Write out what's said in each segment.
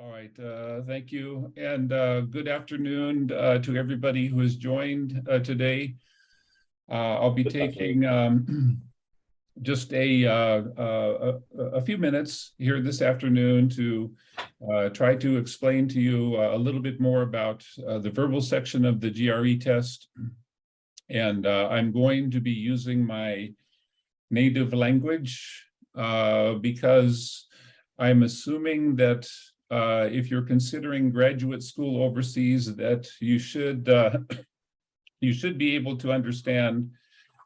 All right, thank you. And good afternoon to everybody who has joined today. I'll be taking just a few minutes here this afternoon to try to explain to you a little bit more about the verbal section of the GRE test. And I'm going to be using my native language because I'm assuming that if you're considering graduate school overseas, that you should be able to understand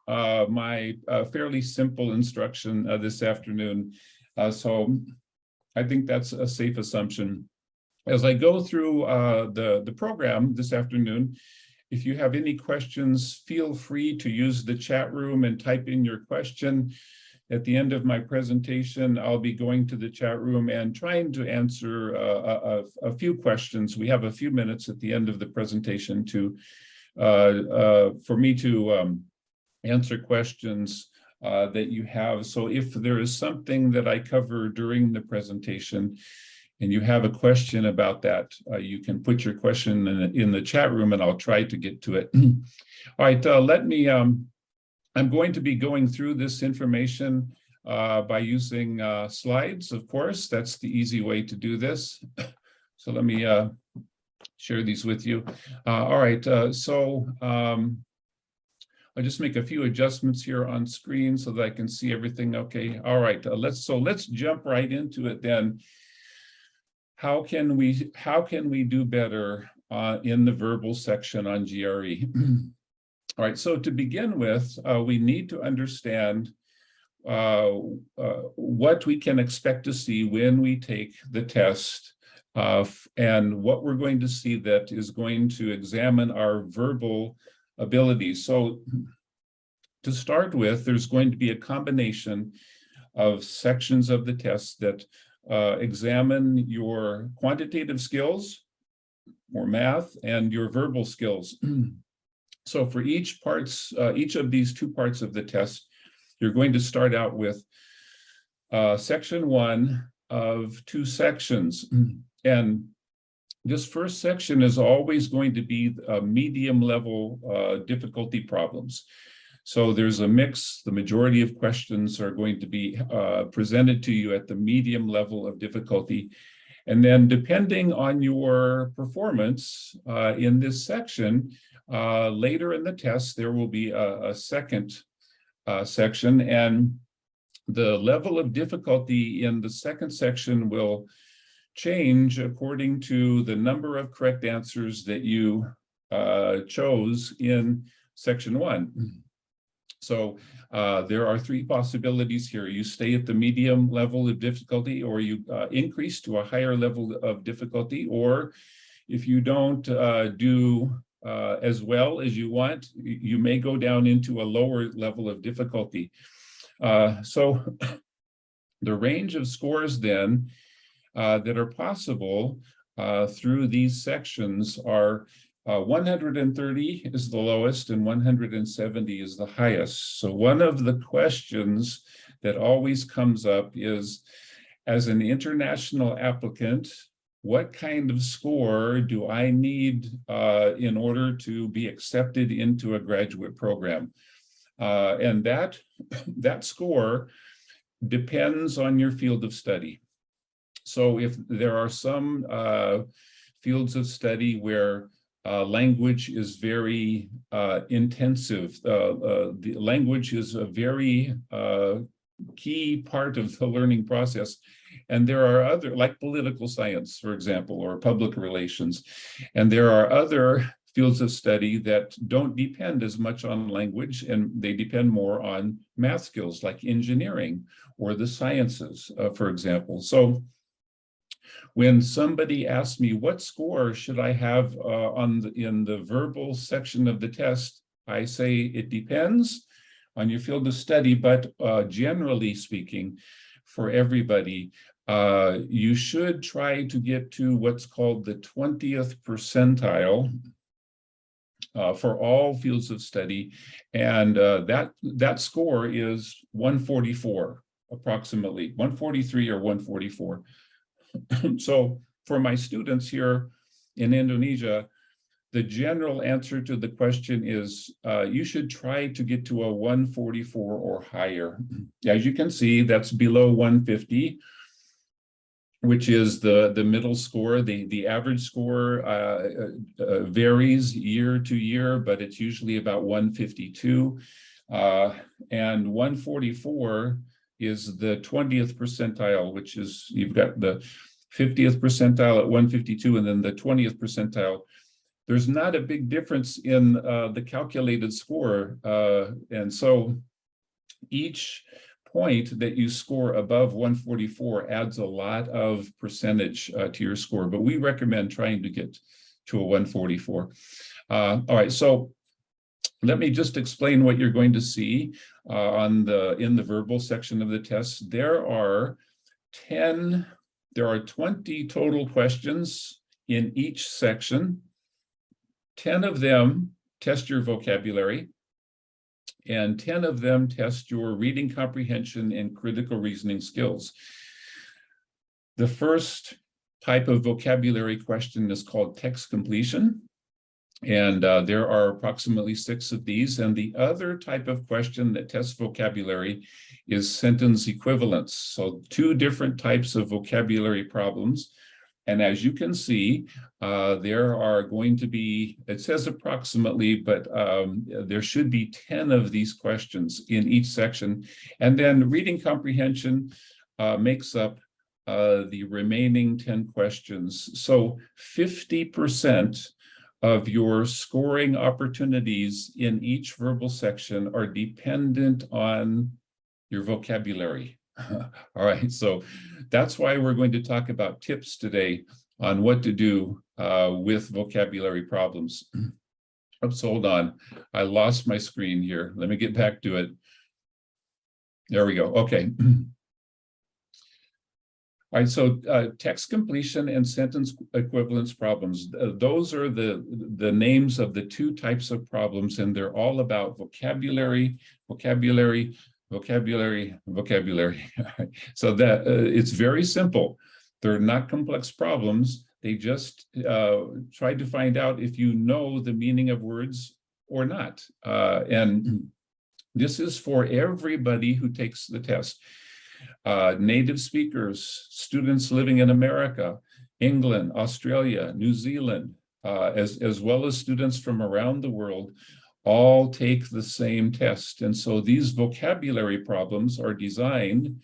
my fairly simple instruction this afternoon. So I think that's a safe assumption. As I go through the program this afternoon, if you have any questions, feel free to use the chat room and type in your question. At the end of my presentation, I'll be going to the chat room and trying to answer a few questions. We have a few minutes at the end of the presentation for me to answer questions that you have. So if there is something that I cover during the presentation and you have a question about that, you can put your question in the chat room and I'll try to get to it. All right, I'm going to be going through this information by using slides, of course. That's the easy way to do this. So let me share these with you. All right, I'll just make a few adjustments here on screen so that I can see everything okay. All right, let's jump right into it then. How can we do better in the verbal section on GRE? All right, so to begin with, we need to understand what we can expect to see when we take the test and what we're going to see that is going to examine our verbal abilities. So to start with, there's going to be a combination of sections of the test that examine your quantitative skills, or math, and your verbal skills. So for each of these two parts of the test, you're going to start out with section one of two sections. And this first section is always going to be medium level difficulty problems. So there's a mix. The majority of questions are going to be presented to you at the medium level of difficulty. And then depending on your performance in this section, later in the test, there will be a second section, and the level of difficulty in the second section will change according to the number of correct answers that you chose in section one. So there are three possibilities here. You stay at the medium level of difficulty, or you increase to a higher level of difficulty, or if you don't do as well as you want, you may go down into a lower level of difficulty. So the range of scores then that are possible through these sections are 130 is the lowest and 170 is the highest. So one of the questions that always comes up is, as an international applicant, what kind of score do I need in order to be accepted into a graduate program? And that score depends on your field of study. So if there are some fields of study where language is very intensive, the language is a very key part of the learning process. And there are other, like political science, for example, or public relations. And there are other fields of study that don't depend as much on language, and they depend more on math skills, like engineering or the sciences, for example. So when somebody asks me, what score should I have in the verbal section of the test, I say it depends on your field of study, but generally speaking, for everybody, you should try to get to what's called the 20th percentile for all fields of study, and that score is 144, approximately 143 or 144. So for my students here in Indonesia, the general answer to the question is you should try to get to a 144 or higher. As you can see, that's below 150, which is the middle score. The average score varies year to year, but it's usually about 152. And 144 is the 20th percentile, which is, you've got the 50th percentile at 152 and then the 20th percentile. There's not a big difference in the calculated score. And so each point that you score above 144 adds a lot of percentage to your score, but we recommend trying to get to a 144. All right, so let me just explain what you're going to see in the verbal section of the test. There are 20 total questions in each section. 10 of them test your vocabulary, and 10 of them test your reading comprehension and critical reasoning skills. The first type of vocabulary question is called text completion, and there are approximately 6 of these. And the other type of question that tests vocabulary is sentence equivalence. So 2 different types of vocabulary problems. And as you can see, there are going to be, it says approximately, but there should be 10 of these questions in each section. And then reading comprehension makes up the remaining 10 questions. So 50% of your scoring opportunities in each verbal section are dependent on your vocabulary. All right, so that's why we're going to talk about tips today on what to do with vocabulary problems. Oops, hold on. I lost my screen here. Let me get back to it. There we go. Okay. All right, so text completion and sentence equivalence problems. Those are the names of the 2 types of problems, and they're all about vocabulary. So that it's very simple. They're not complex problems. They just try to find out if you know the meaning of words or not. And this is for everybody who takes the test. Native speakers, students living in America, England, Australia, New Zealand, as well as students from around the world, all take the same test. And so these vocabulary problems are designed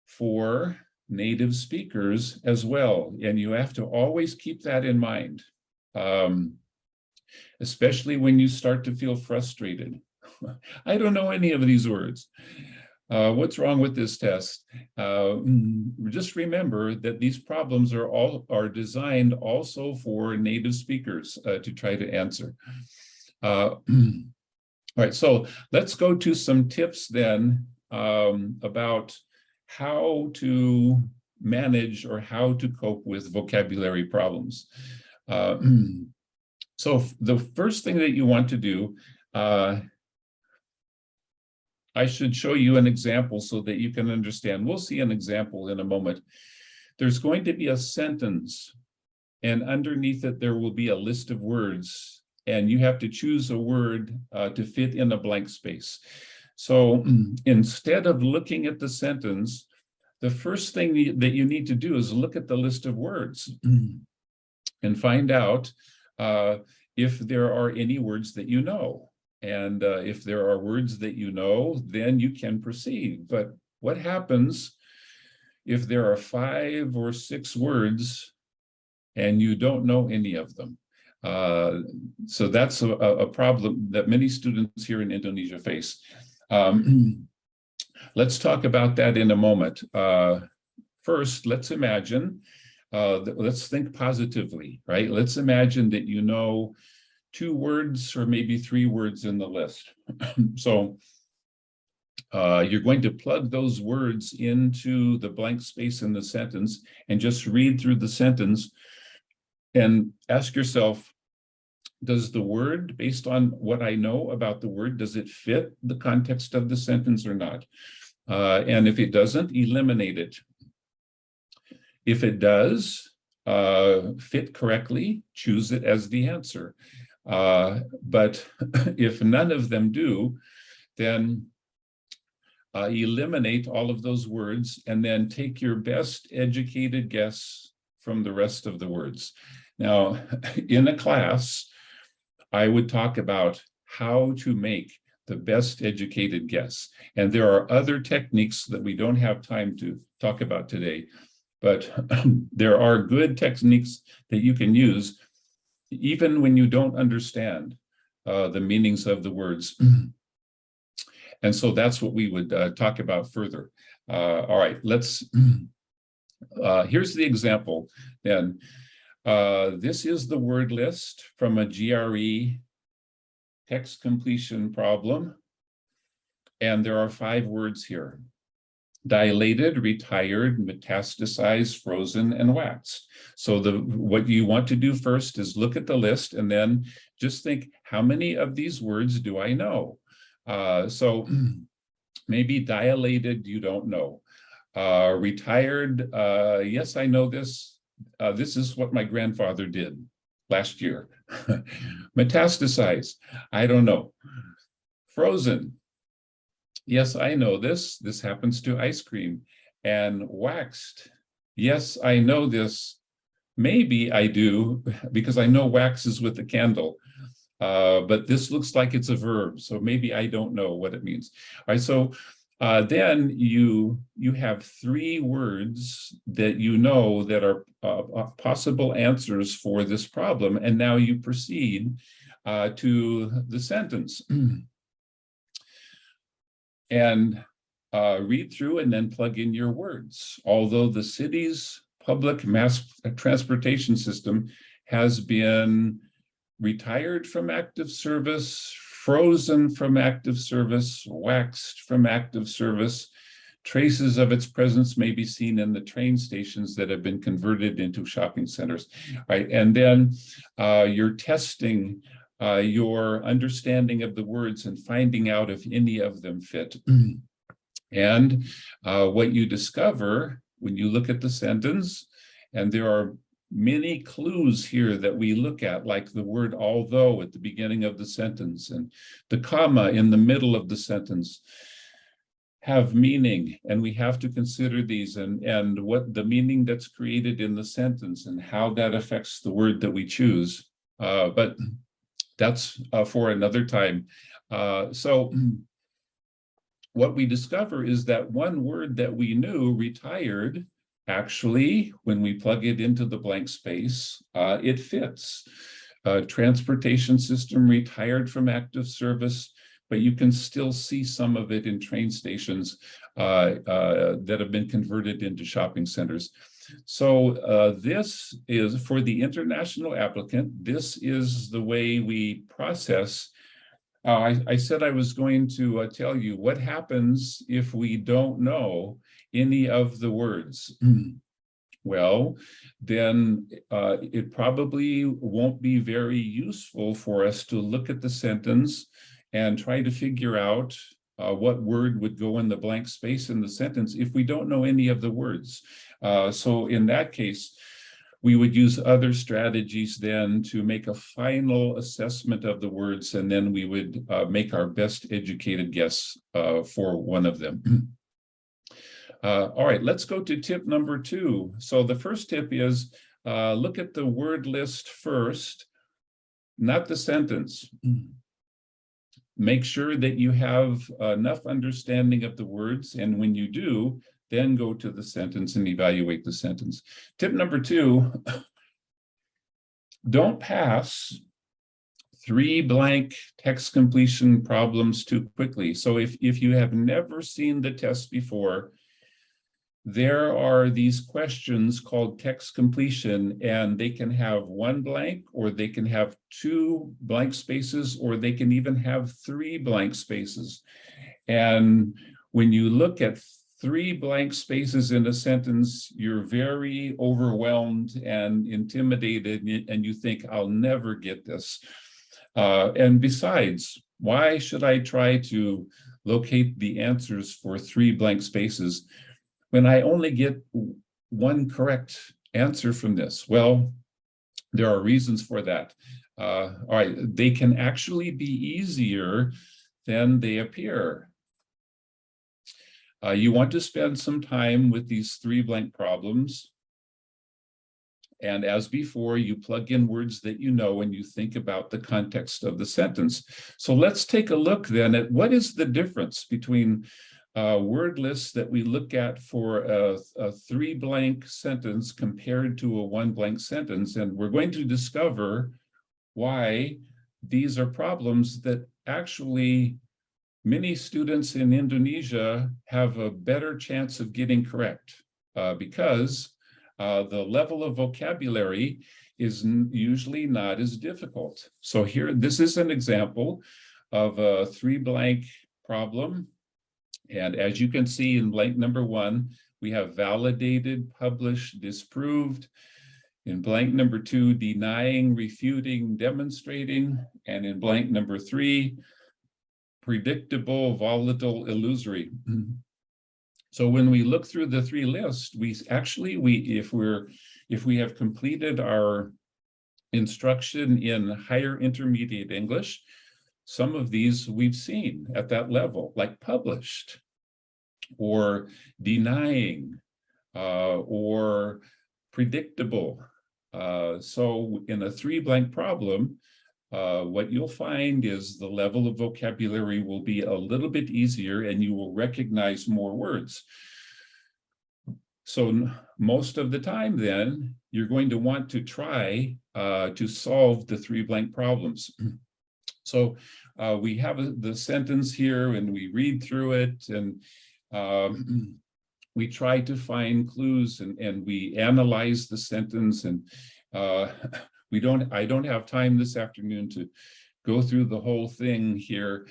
for native speakers as well. And you have to always keep that in mind, especially when you start to feel frustrated. I don't know any of these words. What's wrong with this test? Just remember that these problems are designed also for native speakers to try to answer. All right, so let's go to some tips then about how to manage or how to cope with vocabulary problems. So the first thing that you want to do, I should show you an example so that you can understand. We'll see an example in a moment. There's going to be a sentence, and underneath it there will be a list of words, and you have to choose a word to fit in a blank space. So instead of looking at the sentence, the first thing that you need to do is look at the list of words and find out if there are any words that you know. And if there are words that you know, then you can proceed. But what happens if there are 5 or 6 words and you don't know any of them? So that's a problem that many students here in Indonesia face. Let's talk about that in a moment. First, let's imagine, let's think positively, right? Let's imagine that you know 2 words or maybe 3 words in the list. So you're going to plug those words into the blank space in the sentence and just read through the sentence and ask yourself, does the word, based on what I know about the word, does it fit the context of the sentence or not? And if it doesn't, eliminate it. If it does, fit correctly, choose it as the answer. But if none of them do, then eliminate all of those words and then take your best educated guess from the rest of the words. Now, in a class, I would talk about how to make the best educated guess. And there are other techniques that we don't have time to talk about today, but there are good techniques that you can use even when you don't understand the meanings of the words. And so that's what we would talk about further. All right, let's, here's the example then. This is the word list from a GRE text completion problem. And there are 5 words here: dilated, retired, metastasized, frozen, and waxed. So what you want to do first is look at the list and then just think, how many of these words do I know? So maybe dilated, you don't know. Retired, yes, I know this. This is what my grandfather did last year. Metastasize, I don't know. Frozen, yes, I know this. This happens to ice cream. And waxed, yes, I know this. Maybe I do, because I know wax is with a candle. But this looks like it's a verb, so maybe I don't know what it means. All right, so then you have 3 words that you know that are possible answers for this problem, and now you proceed to the sentence. And read through and then plug in your words. Although the city's public mass transportation system has been retired from active service, frozen from active service, waxed from active service, traces of its presence may be seen in the train stations that have been converted into shopping centers. Right, and then you're testing your understanding of the words and finding out if any of them fit. And what you discover when you look at the sentence, and there are many clues here that we look at, like the word although at the beginning of the sentence and the comma in the middle of the sentence have meaning, and we have to consider these and what the meaning that's created in the sentence and how that affects the word that we choose. But that's for another time. So what we discover is that one word that we knew, retired, actually, when we plug it into the blank space, it fits. Transportation system retired from active service, but you can still see some of it in train stations that have been converted into shopping centers. So this is, for the international applicant, this is the way we process. I said I was going to tell you what happens if we don't know any of the words. Well, then it probably won't be very useful for us to look at the sentence and try to figure out what word would go in the blank space in the sentence if we don't know any of the words. So in that case, we would use other strategies then to make a final assessment of the words, and then we would make our best educated guess for one of them. All right, let's go to tip number 2. So the first tip is look at the word list first, not the sentence. Make sure that you have enough understanding of the words, and when you do, then go to the sentence and evaluate the sentence. Tip number 2, don't pass 3 blank text completion problems too quickly. So if you have never seen the test before, there are these questions called text completion, and they can have 1 blank, or they can have 2 blank spaces, or they can even have 3 blank spaces. And when you look at 3 blank spaces in a sentence, you're very overwhelmed and intimidated, and you think, I'll never get this. And besides, why should I try to locate the answers for 3 blank spaces when I only get 1 correct answer from this? Well, there are reasons for that. All right, they can actually be easier than they appear. You want to spend some time with these 3 blank problems. And as before, you plug in words that you know when you think about the context of the sentence. So let's take a look then at what is the difference between word lists that we look at for a 3 blank sentence compared to a 1 blank sentence. And we're going to discover why these are problems that actually many students in Indonesia have a better chance of getting correct because the level of vocabulary is usually not as difficult. So here, this is an example of a 3 blank problem. And as you can see in blank number 1, we have validated, published, disproved. In blank number 2, denying, refuting, demonstrating. And in blank number 3, predictable, volatile, illusory. So when we look through the 3 lists, if we have completed our instruction in higher intermediate English, some of these we've seen at that level, like published, or denying, or predictable. So in a 3 blank problem, what you'll find is the level of vocabulary will be a little bit easier and you will recognize more words. So most of the time then, you're going to want to try to solve the 3 blank problems. So we have the sentence here and we read through it and we try to find clues and we analyze the sentence and I don't have time this afternoon to go through the whole thing here,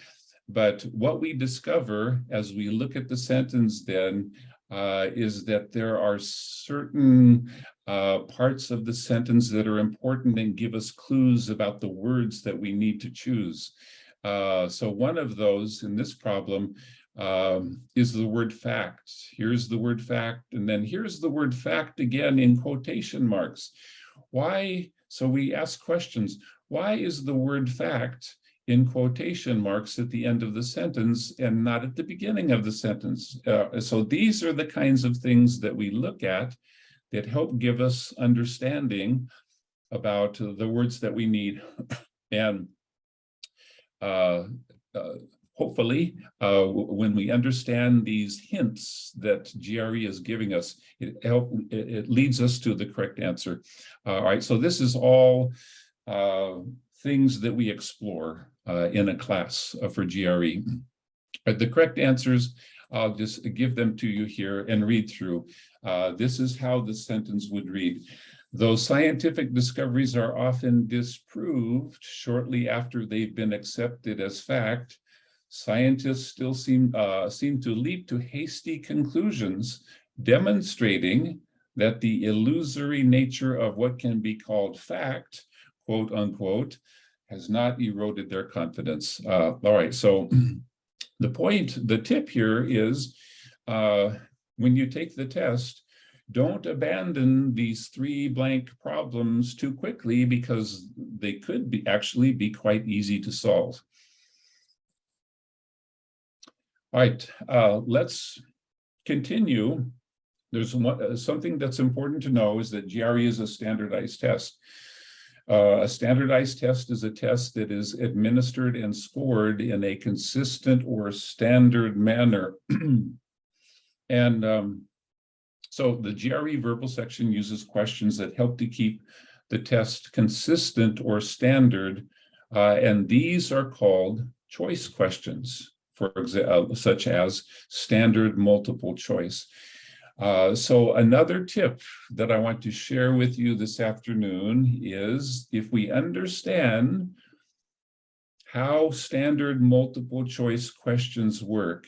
but what we discover as we look at the sentence then is that there are certain parts of the sentence that are important and give us clues about the words that we need to choose. So one of those in this problem is the word fact. Here's the word fact, and then here's the word fact again in quotation marks. Why? So we ask questions. Why is the word fact in quotation marks at the end of the sentence and not at the beginning of the sentence? So these are the kinds of things that we look at that help give us understanding about the words that we need. And hopefully, when we understand these hints that GRE is giving us, it leads us to the correct answer. All right, so this is all things that we explore in a class for GRE. The correct answers, I'll just give them to you here and read through. This is how the sentence would read. Though scientific discoveries are often disproved shortly after they've been accepted as fact, scientists still seem to leap to hasty conclusions, demonstrating that the illusory nature of what can be called fact, quote unquote, has not eroded their confidence. All right, so the tip here is when you take the test, don't abandon these 3 blank problems too quickly because they could actually be quite easy to solve. All right, let's continue. There's something that's important to know is that GRE is a standardized test. A standardized test is a test that is administered and scored in a consistent or standard manner. And so the GRE verbal section uses questions that help to keep the test consistent or standard, and these are called choice questions, for example, such as standard multiple choice. So another tip that I want to share with you this afternoon is if we understand how standard multiple choice questions work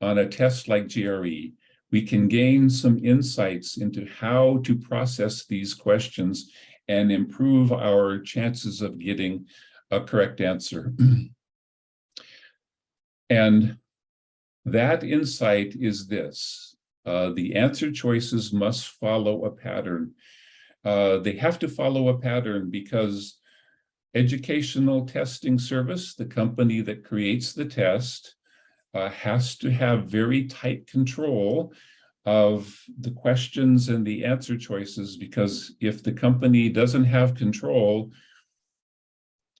on a test like GRE, we can gain some insights into how to process these questions and improve our chances of getting a correct answer. And that insight is this: The answer choices must follow a pattern. They have to follow a pattern because Educational Testing Service, the company that creates the test, has to have very tight control of the questions and the answer choices, because if the company doesn't have control,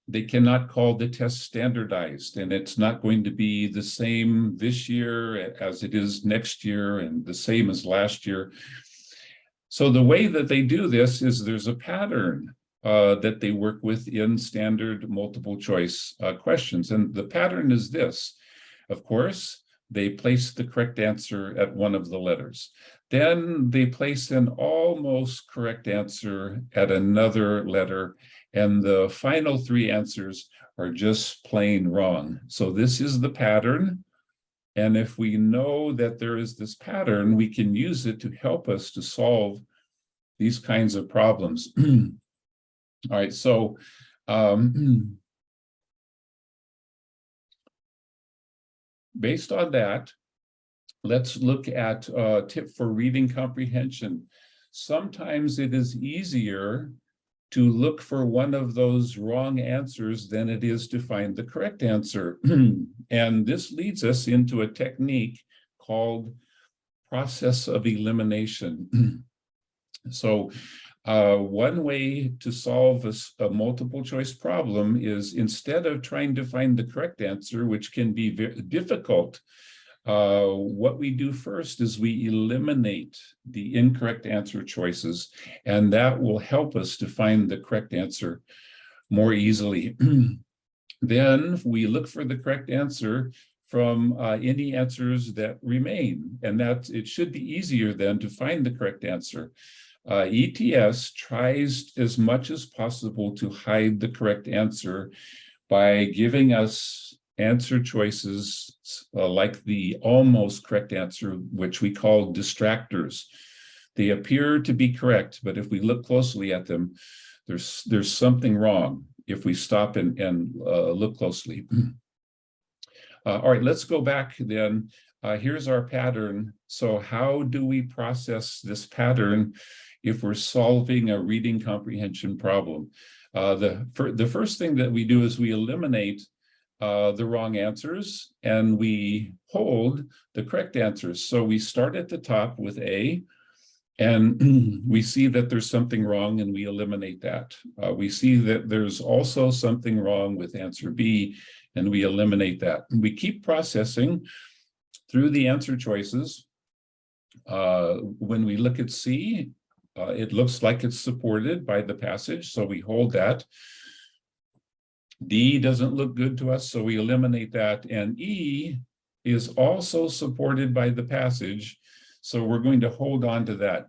they cannot call the test standardized, and it's not going to be the same this year as it is next year and the same as last year. So the way that they do this is there's a pattern that they work with in standard multiple choice questions. And the pattern is this. Of course, they place the correct answer at one of the letters. Then they place an almost correct answer at another letter, and the final three answers are just plain wrong. So this is the pattern. And if we know that there is this pattern, we can use it to help us to solve these kinds of problems. All right, so based on that, let's look at a tip for reading comprehension. Sometimes it is easier to look for one of those wrong answers than it is to find the correct answer. And this leads us into a technique called process of elimination. So one way to solve a multiple choice problem is, instead of trying to find the correct answer, which can be very difficult, what we do first is we eliminate the incorrect answer choices, and that will help us to find the correct answer more easily. Then we look for the correct answer from any answers that remain, and that it should be easier then to find the correct answer. ETS tries as much as possible to hide the correct answer by giving us answer choices like the almost correct answer, which we call distractors. They appear to be correct, but if we look closely at them, there's something wrong if we stop and look closely. All right, let's go back then. Here's our pattern. So how do we process this pattern if we're solving a reading comprehension problem? The first thing that we do is we eliminate the wrong answers and we hold the correct answers. So we start at the top with A, and we see that there's something wrong and we eliminate that. We see that there's also something wrong with answer B, and we eliminate that. And we keep processing through the answer choices. When we look at C, it looks like it's supported by the passage, so we hold that. D doesn't look good to us, so we eliminate that. And E is also supported by the passage, so we're going to hold on to that.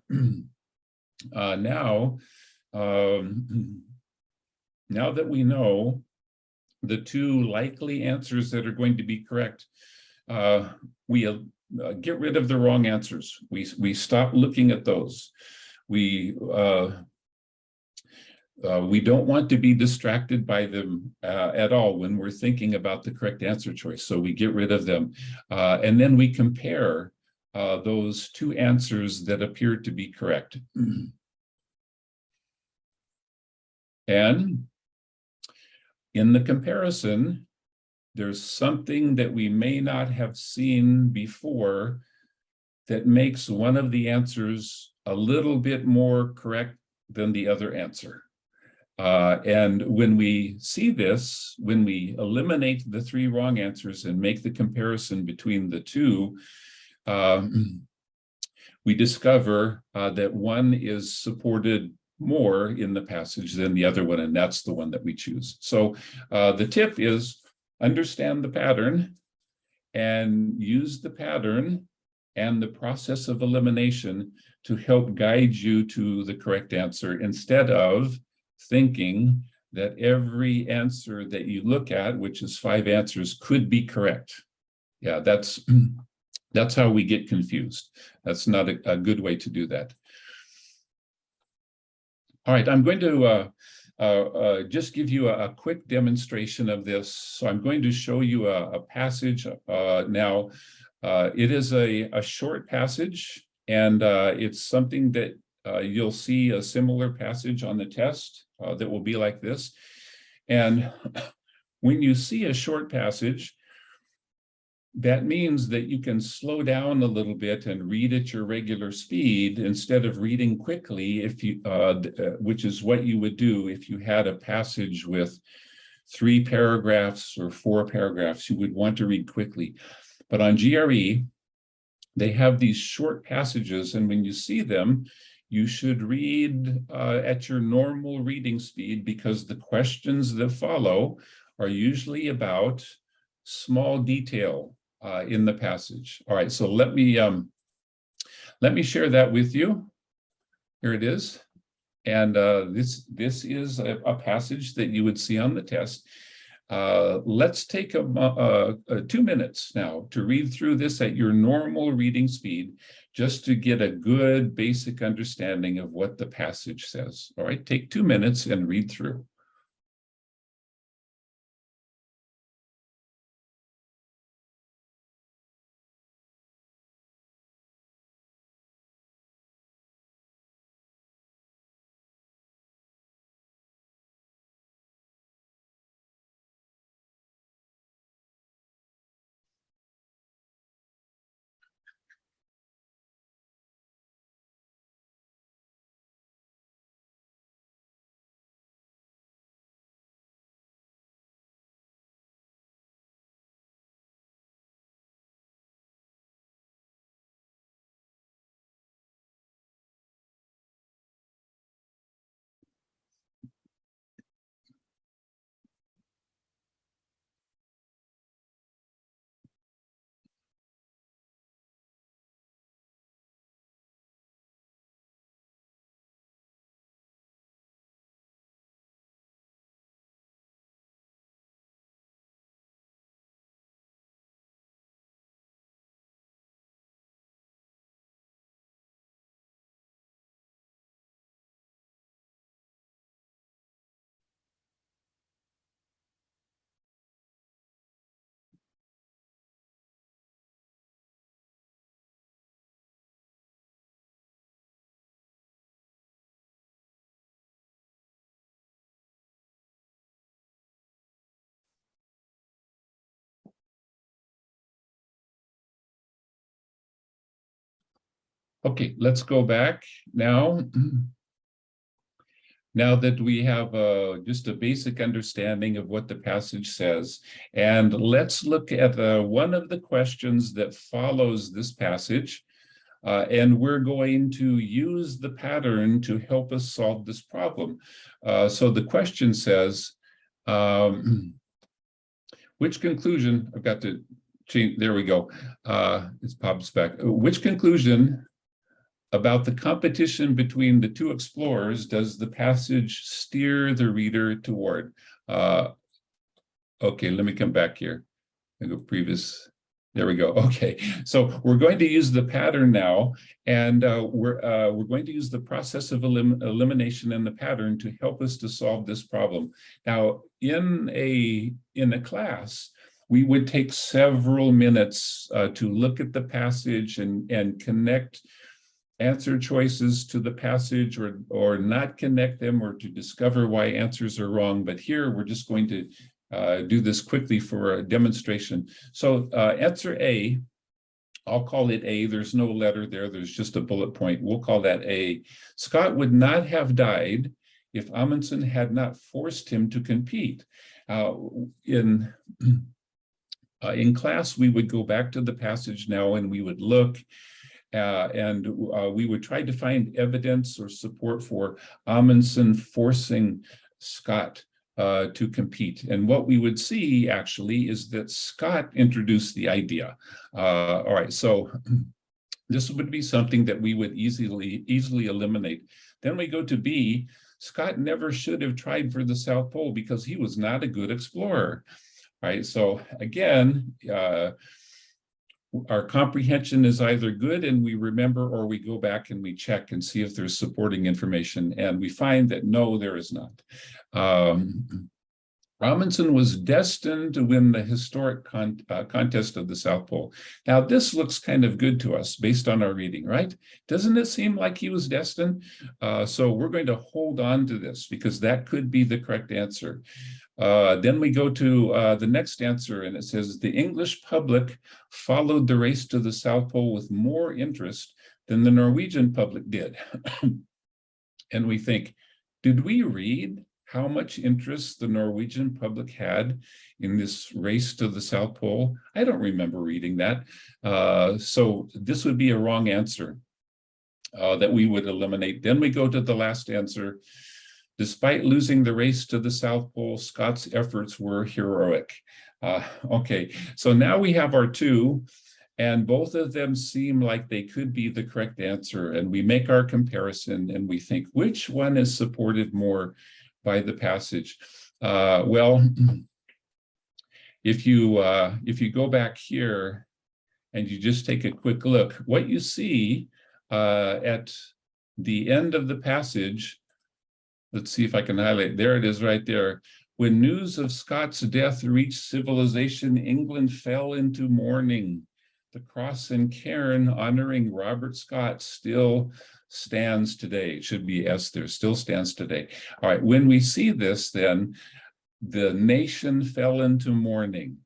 Now that we know the two likely answers that are going to be correct, we get rid of the wrong answers. We stop looking at those. We don't want to be distracted by them at all when we're thinking about the correct answer choice. So we get rid of them. And then we compare those two answers that appear to be correct. And in the comparison, there's something that we may not have seen before that makes one of the answers a little bit more correct than the other answer. And when we see this, when we eliminate the three wrong answers and make the comparison between the two, we discover that one is supported more in the passage than the other one, and that's the one that we choose. So the tip is understand the pattern and use the pattern and the process of elimination to help guide you to the correct answer, instead of thinking that every answer that you look at, which is 5 answers, could be correct. Yeah, that's how we get confused. That's not a good way to do that. All right, I'm going to just give you a quick demonstration of this. So I'm going to show you a passage now. It is a short passage, and it's something that you'll see a similar passage on the test that will be like this. And when you see a short passage, that means that you can slow down a little bit and read at your regular speed instead of reading quickly, if you, which is what you would do if you had a passage with 3 paragraphs or 4 paragraphs. You would want to read quickly. But on GRE, they have these short passages, and when you see them, you should read at your normal reading speed, because the questions that follow are usually about small detail in the passage. All right, so let me share that with you. Here it is. And this is a passage that you would see on the test. Let's take 2 minutes now to read through this at your normal reading speed, just to get a good basic understanding of what the passage says. All right, take 2 minutes and read through. Okay, let's go back now. Now that we have just a basic understanding of what the passage says, and let's look at one of the questions that follows this passage, and we're going to use the pattern to help us solve this problem. So the question says, which conclusion, I've got to change, there we go, it's pops back. Which conclusion about the competition between the 2 explorers does the passage steer the reader toward? Okay, let me come back here. I go previous. There we go. Okay, so we're going to use the pattern now, and we're going to use the process of elimination and the pattern to help us to solve this problem. Now, in a class, we would take several minutes to look at the passage and connect answer choices to the passage, or not connect them, or to discover why answers are wrong. But here we're just going to do this quickly for a demonstration. So answer A, I'll call it A. There's no letter there. There's just a bullet point. We'll call that A. Scott would not have died if Amundsen had not forced him to compete. In class, we would go back to the passage now, and we would look and we would try to find evidence or support for Amundsen forcing Scott to compete. And what we would see actually is that Scott introduced the idea. All right, so this would be something that we would easily eliminate. Then we go to B. Scott never should have tried for the South Pole because he was not a good explorer. All right, so again, our comprehension is either good and we remember, or we go back and we check and see if there's supporting information, and we find that no, there is not. Robinson was destined to win the historic contest of the South Pole. Now, this looks kind of good to us based on our reading, right? Doesn't it seem like he was destined? So we're going to hold on to this because that could be the correct answer. Then we go to the next answer, and it says, the English public followed the race to the South Pole with more interest than the Norwegian public did. And we think, did we read how much interest the Norwegian public had in this race to the South Pole? I don't remember reading that. So this would be a wrong answer that we would eliminate. Then we go to the last answer. Despite losing the race to the South Pole, Scott's efforts were heroic. Okay, so now we have our two, and both of them seem like they could be the correct answer. And we make our comparison and we think, which one is supported more by the passage? Well, if you go back here and you just take a quick look, what you see at the end of the passage, let's see if I can highlight, there it is right there. When news of Scott's death reached civilization, England fell into mourning. The cross and cairn honoring Robert Scott still stands today. It should be S there, still stands today. All right, when we see this, then the nation fell into mourning.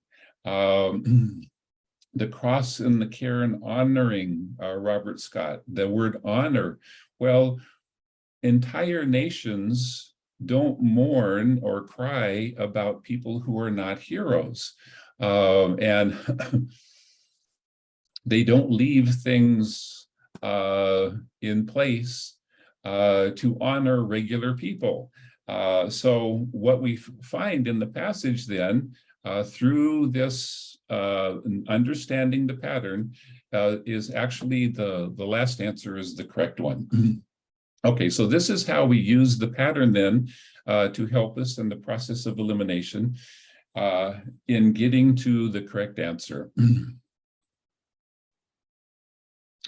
The cross and the cairn honoring Robert Scott, the word honor. Well, entire nations don't mourn or cry about people who are not heroes. And they don't leave things in place to honor regular people. So what we find in the passage then, through this understanding the pattern, is actually the last answer is the correct one. Okay, so this is how we use the pattern then to help us in the process of elimination in getting to the correct answer.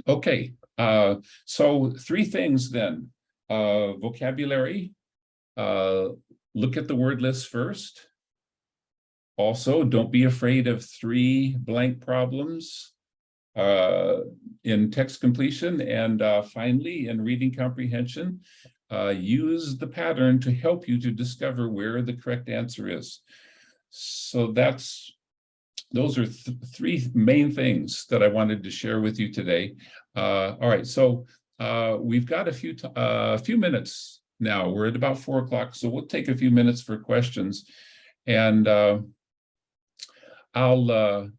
Okay, so three things then. Vocabulary, look at the word list first. Also, don't be afraid of 3 blank problems in text completion. And finally, in reading comprehension, use the pattern to help you to discover where the correct answer is. So those are 3 main things that I wanted to share with you today. All right, so we've got a few minutes now. We're at about 4 o'clock, so we'll take a few minutes for questions. And I'll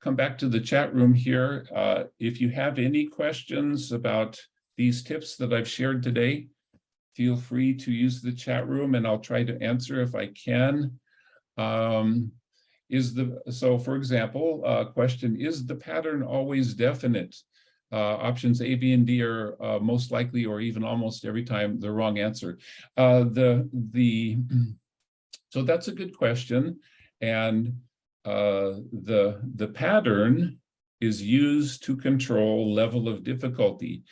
come back to the chat room here. If you have any questions about these tips that I've shared today, feel free to use the chat room and I'll try to answer if I can. So for example, question, is the pattern always definite? Options A, B, and D are most likely or even almost every time the wrong answer. So that's a good question. And the pattern is used to control level of difficulty.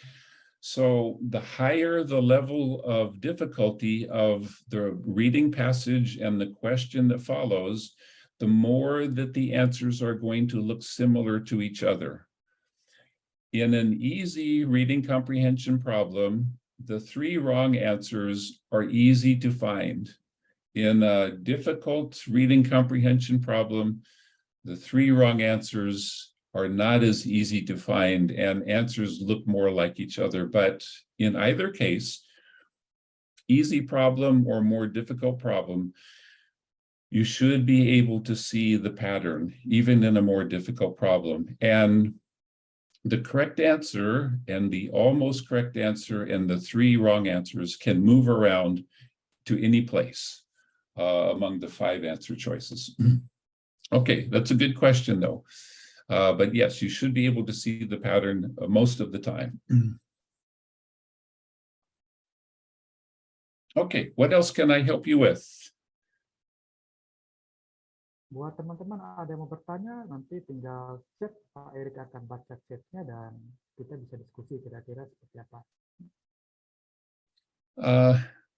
So the higher the level of difficulty of the reading passage and the question that follows, the more that the answers are going to look similar to each other. In an easy reading comprehension problem, the 3 wrong answers are easy to find. In a difficult reading comprehension problem, the 3 wrong answers are not as easy to find and answers look more like each other. But in either case, easy problem or more difficult problem, you should be able to see the pattern, even in a more difficult problem. And the correct answer and the almost correct answer and the 3 wrong answers can move around to any place among the 5 answer choices. Okay, that's a good question though. But yes, you should be able to see the pattern most of the time. Okay, what else can I help you with? Buat teman-teman ada yang mau bertanya, nanti tinggal chat, Pak Erik akan baca chatnya dan kita bisa diskusi kira-kira seperti apa.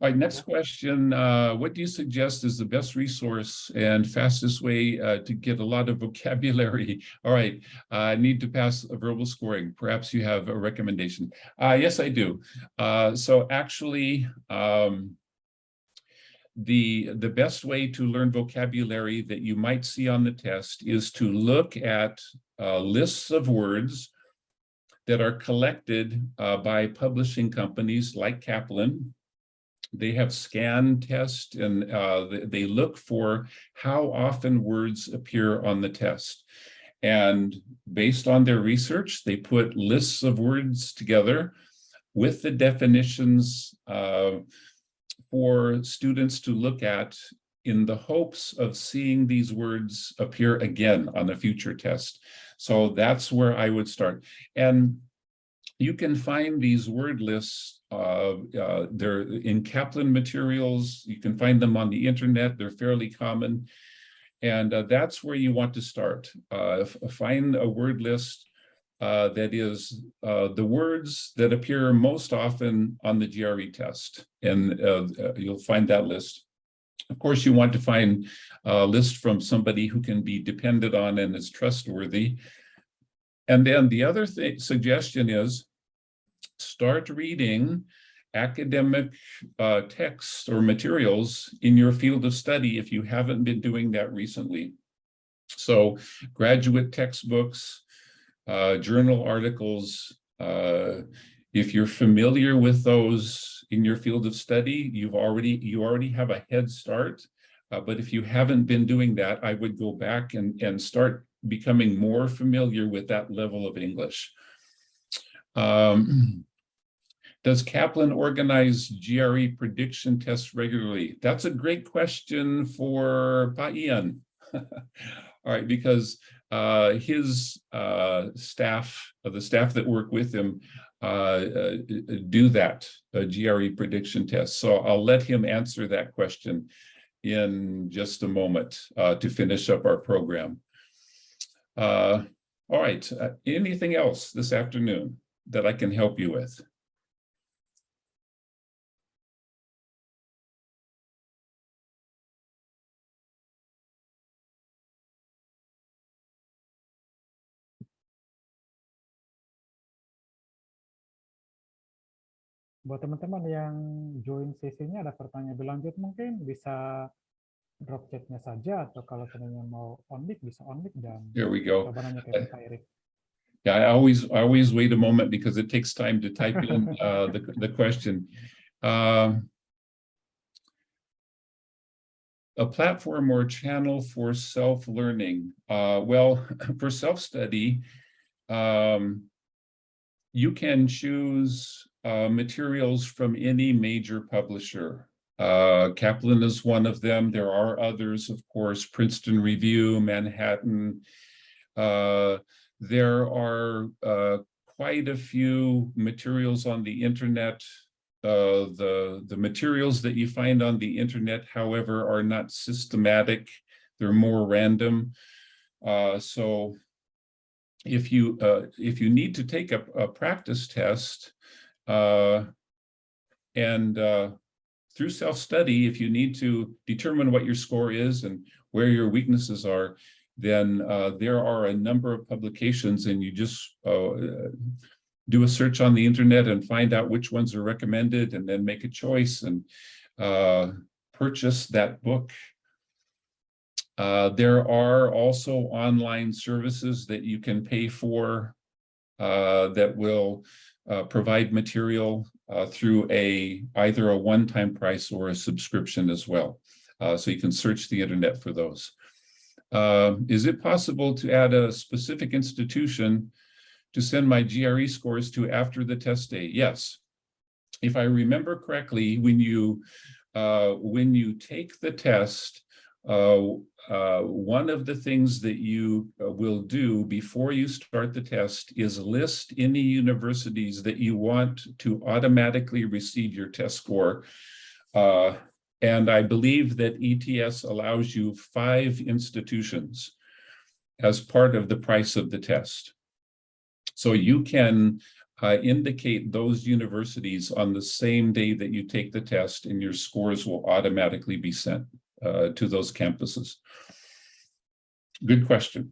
All right, next question. What do you suggest is the best resource and fastest way to get a lot of vocabulary? All right, I need to pass a verbal scoring. Perhaps you have a recommendation. Yes, I do. So actually, the best way to learn vocabulary that you might see on the test is to look at lists of words that are collected by publishing companies like Kaplan. They have scan tests, and they look for how often words appear on the test. And based on their research, they put lists of words together with the definitions for students to look at in the hopes of seeing these words appear again on a future test. So that's where I would start. And you can find these word lists, they're in Kaplan materials. You can find them on the internet. They're fairly common. And that's where you want to start. Find a word list that is the words that appear most often on the GRE test. And you'll find that list. Of course, you want to find a list from somebody who can be depended on and is trustworthy. And then the other suggestion is start reading academic texts or materials in your field of study if you haven't been doing that recently. So graduate textbooks, journal articles, if you're familiar with those in your field of study, you already have a head start. But if you haven't been doing that, I would go back and start becoming more familiar with that level of English. Does Kaplan organize GRE prediction tests regularly? That's a great question for Pa Ian. All right, because his staff, the staff that work with him, do that, GRE prediction test. So I'll let him answer that question in just a moment to finish up our program. All right, anything else this afternoon that I can help you with? Buat teman-teman yang join sesinya ada pertanyaan berlanjut mungkin bisa drop chatnya saja, atau kalau seandainya mau on mic bisa on mic dan Here we go. coba nanya ke Pak Erik. Yeah, I always wait a moment because it takes time to type in the question. A platform or channel for self-learning. Well, for self-study, you can choose materials from any major publisher. Kaplan is one of them. There are others, of course, Princeton Review, Manhattan. There are quite a few materials on the internet. The materials that you find on the internet, however, are not systematic. They're more random. So if you need to take a practice test, and through self-study, if you need to determine what your score is and where your weaknesses are, then there are a number of publications, and you just do a search on the internet and find out which ones are recommended, and then make a choice and purchase that book. There are also online services that you can pay for that will provide material through either a one-time price or a subscription as well. So you can search the internet for those. Is it possible to add a specific institution to send my GRE scores to after the test day? Yes. If I remember correctly, when you take the test, one of the things that you will do before you start the test is list any universities that you want to automatically receive your test score. And I believe that ETS allows you 5 institutions as part of the price of the test. So you can indicate those universities on the same day that you take the test, and your scores will automatically be sent to those campuses. Good question.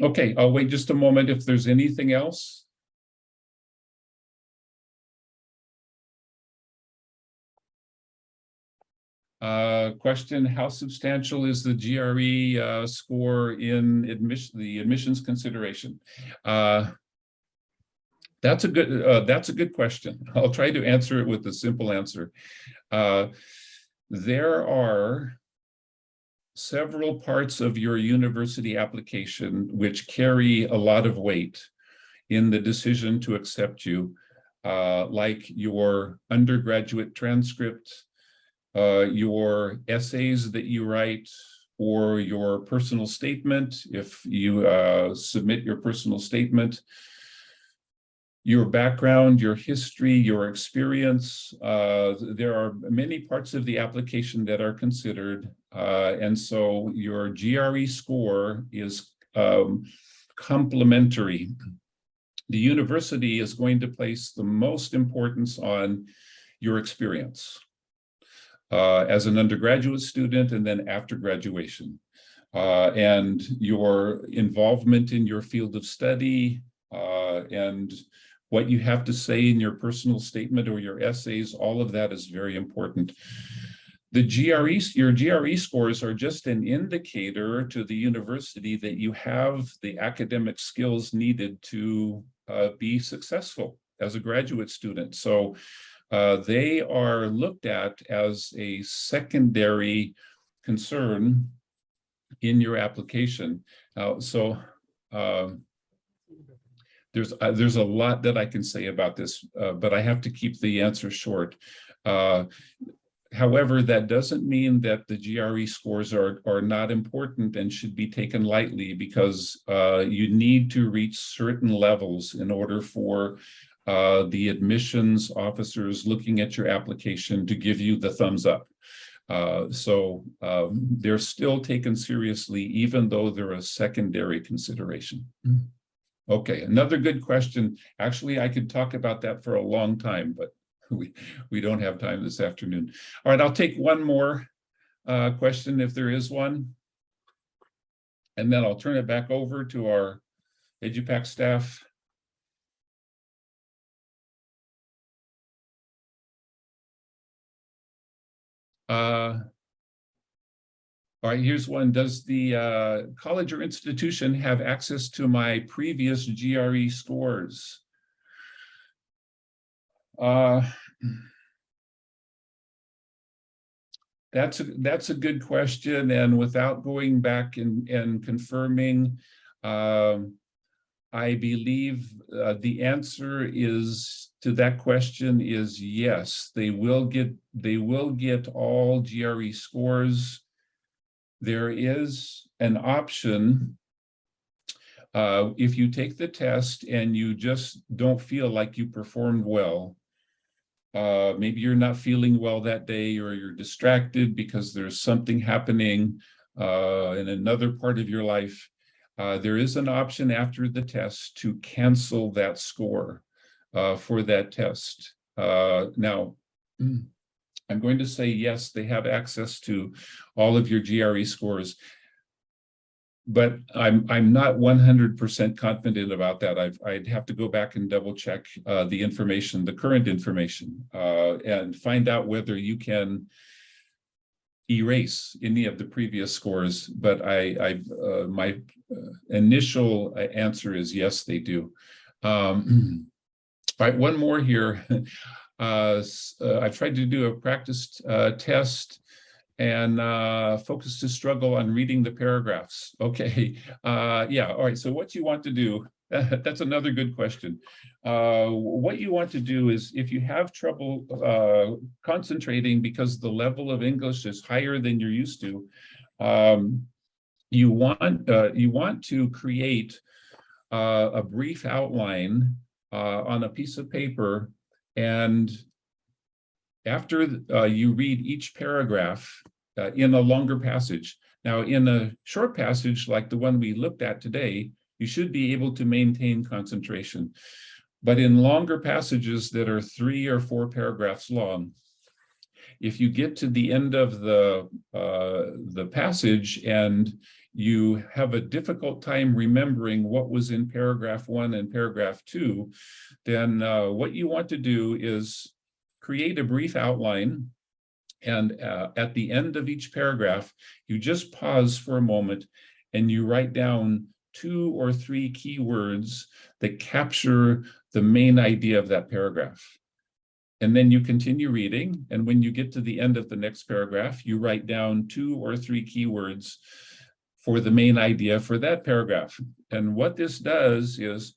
Okay, I'll wait just a moment if there's anything else. Question, how substantial is the GRE score in the admissions consideration? That's a good question. I'll try to answer it with a simple answer. There are several parts of your university application which carry a lot of weight in the decision to accept you, like your undergraduate transcript, your essays that you write, or your personal statement, if you submit your personal statement, your background, your history, your experience. There are many parts of the application that are considered, and so your GRE score is complementary. The university is going to place the most importance on your experience as an undergraduate student and then after graduation, and your involvement in your field of study, and what you have to say in your personal statement or your essays. All of that is very important. Your GRE scores are just an indicator to the university that you have the academic skills needed to be successful as a graduate student. So they are looked at as a secondary concern in your application. There's a lot that I can say about this, but I have to keep the answer short. However, that doesn't mean that the GRE scores are not important and should be taken lightly, because you need to reach certain levels in order for the admissions officers looking at your application to give you the thumbs up. So they're still taken seriously, even though they're a secondary consideration. Okay, another good question. Actually, I could talk about that for a long time, but we don't have time this afternoon. All right, I'll take one more question if there is one, and then I'll turn it back over to our EduPac staff. All right, here's one. Does the college or institution have access to my previous GRE scores? That's a good question, and without going back and confirming, I believe the answer to that question is yes. They will get all GRE scores. There is an option if you take the test and you just don't feel like you performed well. Maybe you're not feeling well that day, or you're distracted because there's something happening in another part of your life. There is an option after the test to cancel that score for that test. Now, I'm going to say yes, they have access to all of your GRE scores, but I'm not 100% confident about that. I'd have to go back and double check the information, the current information, and find out whether you can erase any of the previous scores. But my initial answer is yes, they do. All right, one more here. I tried to do a practice test and focus to struggle on reading the paragraphs. Okay, yeah, all right, so what you want to do, that's another good question. What you want to do is, if you have trouble concentrating because the level of English is higher than you're used to, you want to create a brief outline on a piece of paper, and after you read each paragraph in a longer passage, Now, in a short passage like the one we looked at today, you should be able to maintain concentration. But in longer passages that are 3 or 4 paragraphs long, if you get to the end of the passage and you have a difficult time remembering what was in paragraph 1 and paragraph 2, then what you want to do is create a brief outline. And at the end of each paragraph, you just pause for a moment and you write down 2 or 3 keywords that capture the main idea of that paragraph. And then you continue reading. And when you get to the end of the next paragraph, you write down 2 or 3 keywords for the main idea for that paragraph. And what this does is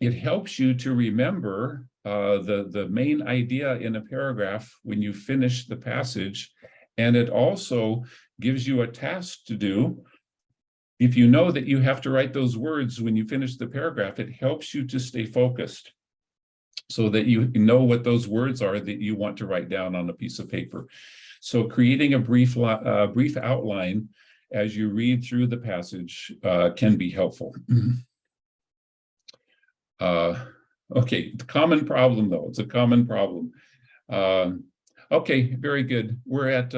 it helps you to remember the main idea in a paragraph when you finish the passage. And it also gives you a task to do. If you know that you have to write those words when you finish the paragraph, it helps you to stay focused so that you know what those words are that you want to write down on a piece of paper. So creating a brief outline as you read through the passage can be helpful. Okay, the common problem though, it's a common problem. Okay, very good. We're at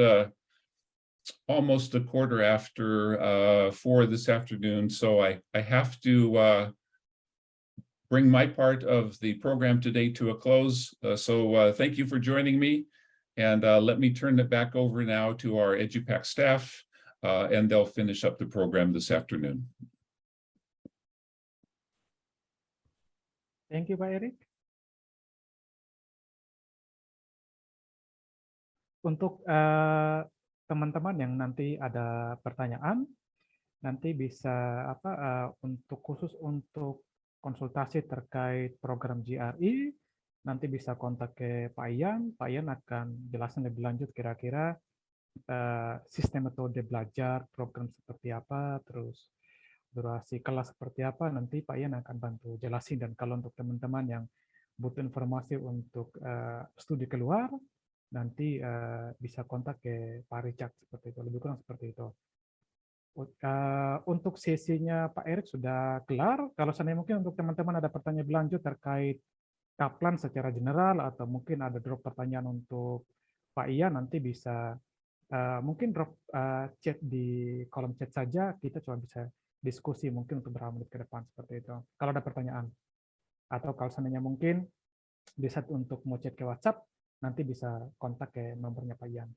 almost 4:15 this afternoon, so I have to bring my part of the program today to a close. So thank you for joining me, and let me turn it back over now to our EduPac staff, and they'll finish up the program this afternoon. Thank you, Pak Erik. Untuk teman-teman yang nanti ada pertanyaan, nanti bisa untuk khusus untuk konsultasi terkait program GRE, nanti bisa kontak ke Pak Ian. Pak Ian akan jelasin lebih lanjut kira-kira sistem metode belajar, program seperti apa, terus durasi kelas seperti apa, nanti Pak Ian akan bantu jelasin. Dan kalau untuk teman-teman yang butuh informasi untuk studi keluar, nanti bisa kontak ke Pak Richard seperti itu, lebih kurang seperti itu. Untuk sesinya Pak Erik sudah kelar. Kalau seandainya mungkin untuk teman-teman ada pertanyaan berlanjut terkait Kaplan secara general, atau mungkin ada drop pertanyaan untuk Pak Ian, nanti bisa mungkin drop chat di kolom chat saja, kita coba bisa diskusi mungkin untuk beberapa menit ke depan seperti itu. Kalau ada pertanyaan, atau kalau seandainya mungkin bisa untuk mau chat ke WhatsApp, nanti bisa kontak ke nomornya Pak Ian.